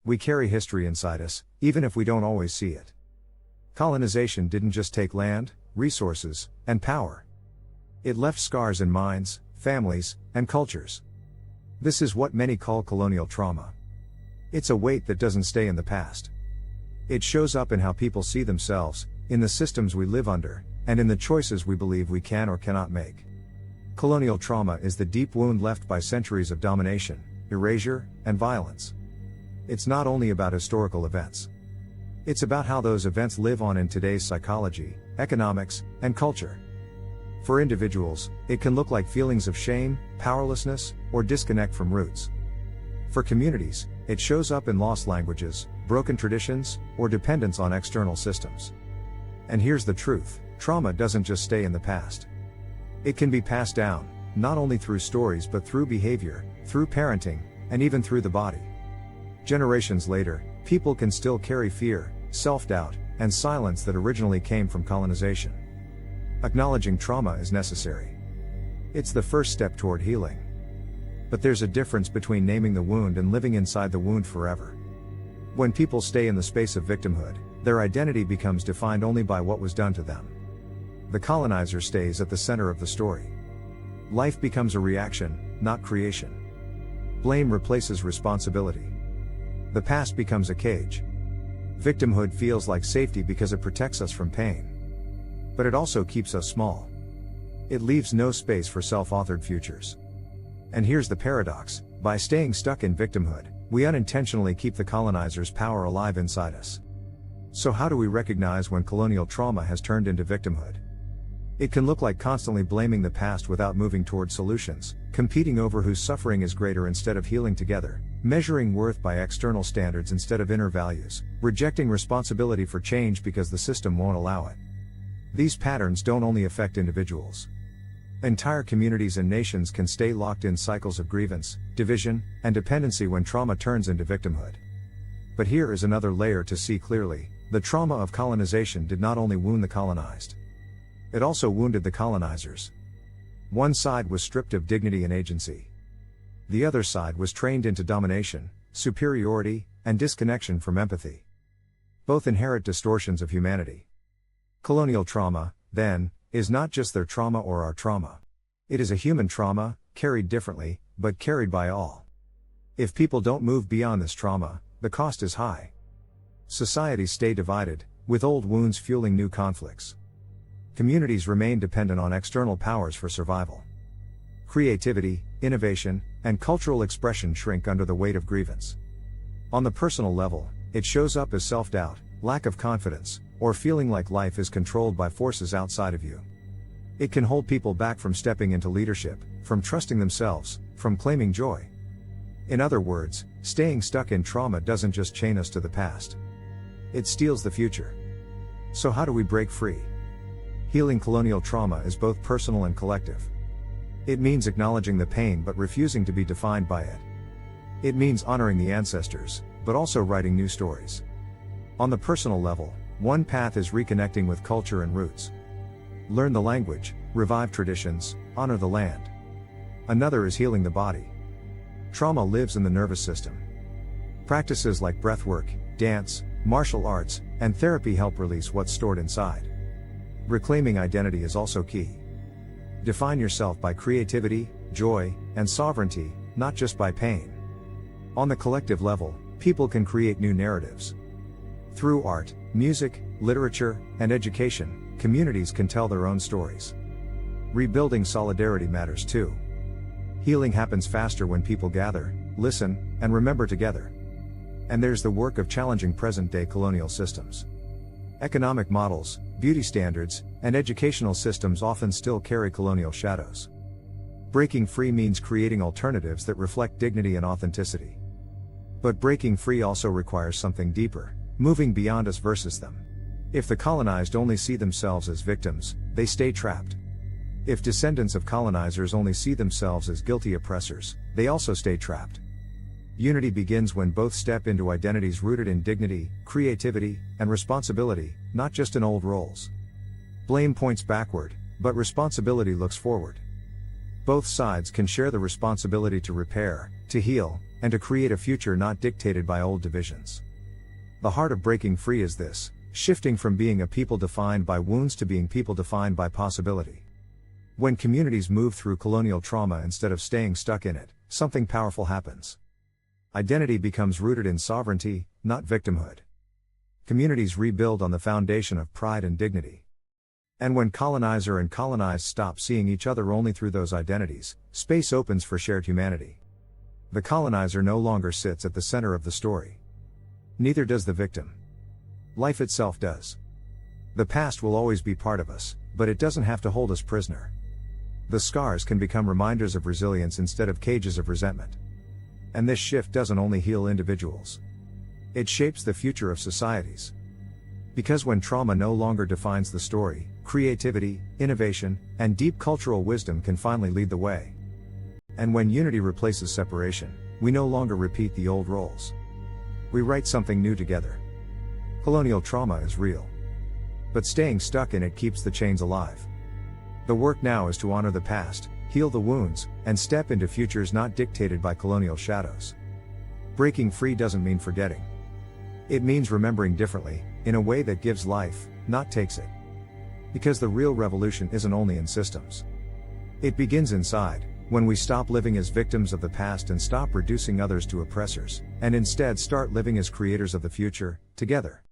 We carry history inside us, even if we don't always see it. Colonization didn't just take land, resources, and power. It left scars in minds, families, and cultures. This is what many call colonial trauma. It's a weight that doesn't stay in the past. It shows up in how people see themselves, in the systems we live under, and in the choices we believe we can or cannot make. Colonial trauma is the deep wound left by centuries of domination, erasure, and violence. It's not only about historical events. It's about how those events live on in today's psychology, economics, and culture. For individuals, it can look like feelings of shame, powerlessness, or disconnect from roots. For communities, it shows up in lost languages, broken traditions, or dependence on external systems. And here's the truth: trauma doesn't just stay in the past. It can be passed down, not only through stories but through behavior, through parenting, and even through the body. Generations later, people can still carry fear, self-doubt, and silence that originally came from colonization. Acknowledging trauma is necessary. It's the first step toward healing. But there's a difference between naming the wound and living inside the wound forever. When people stay in the space of victimhood, their identity becomes defined only by what was done to them. The colonizer stays at the center of the story. Life becomes a reaction, not creation. Blame replaces responsibility. The past becomes a cage. Victimhood feels like safety because it protects us from pain. But it also keeps us small. It leaves no space for self-authored futures. And here's the paradox: by staying stuck in victimhood, we unintentionally keep the colonizer's power alive inside us. So how do we recognize when colonial trauma has turned into victimhood? It can look like constantly blaming the past without moving toward solutions, competing over whose suffering is greater instead of healing together, measuring worth by external standards instead of inner values, rejecting responsibility for change because the system won't allow it. These patterns don't only affect individuals. Entire communities and nations can stay locked in cycles of grievance, division, and dependency when trauma turns into victimhood. But here is another layer to see clearly: the trauma of colonization did not only wound the colonized. It also wounded the colonizers. One side was stripped of dignity and agency. The other side was trained into domination, superiority, and disconnection from empathy. Both inherit distortions of humanity. Colonial trauma, then, is not just their trauma or our trauma. It is a human trauma, carried differently, but carried by all. If people don't move beyond this trauma, the cost is high. Societies stay divided, with old wounds fueling new conflicts. Communities remain dependent on external powers for survival. Creativity, innovation, and cultural expression shrink under the weight of grievance. On the personal level, it shows up as self-doubt, lack of confidence, or feeling like life is controlled by forces outside of you. It can hold people back from stepping into leadership, from trusting themselves, from claiming joy. In other words, staying stuck in trauma doesn't just chain us to the past. It steals the future. So how do we break free? Healing colonial trauma is both personal and collective. It means acknowledging the pain but refusing to be defined by it. It means honoring the ancestors, but also writing new stories. On the personal level, one path is reconnecting with culture and roots. Learn the language, revive traditions, honor the land. Another is healing the body. Trauma lives in the nervous system. Practices like breathwork, dance, martial arts, and therapy help release what's stored inside. Reclaiming identity is also key. Define yourself by creativity, joy, and sovereignty, not just by pain. On the collective level, people can create new narratives. Through art, music, literature, and education, communities can tell their own stories. Rebuilding solidarity matters too. Healing happens faster when people gather, listen, and remember together. And there's the work of challenging present-day colonial systems. Economic models, beauty standards, and educational systems often still carry colonial shadows. Breaking free means creating alternatives that reflect dignity and authenticity. But breaking free also requires something deeper, moving beyond us versus them. If the colonized only see themselves as victims, they stay trapped. If descendants of colonizers only see themselves as guilty oppressors, they also stay trapped. Unity begins when both step into identities rooted in dignity, creativity, and responsibility, not just in old roles. Blame points backward, but responsibility looks forward. Both sides can share the responsibility to repair, to heal, and to create a future not dictated by old divisions. The heart of breaking free is this: shifting from being a people defined by wounds to being people defined by possibility. When communities move through colonial trauma instead of staying stuck in it, something powerful happens. Identity becomes rooted in sovereignty, not victimhood. Communities rebuild on the foundation of pride and dignity. And when colonizer and colonized stop seeing each other only through those identities, space opens for shared humanity. The colonizer no longer sits at the center of the story. Neither does the victim. Life itself does. The past will always be part of us, but it doesn't have to hold us prisoner. The scars can become reminders of resilience instead of cages of resentment. And this shift doesn't only heal individuals. It shapes the future of societies. Because when trauma no longer defines the story, creativity, innovation, and deep cultural wisdom can finally lead the way. And when unity replaces separation, we no longer repeat the old roles. We write something new together. Colonial trauma is real. But staying stuck in it keeps the chains alive. The work now is to honor the past, heal the wounds, and step into futures not dictated by colonial shadows. Breaking free doesn't mean forgetting. It means remembering differently, in a way that gives life, not takes it. Because the real revolution isn't only in systems. It begins inside, when we stop living as victims of the past and stop reducing others to oppressors, and instead start living as creators of the future, together.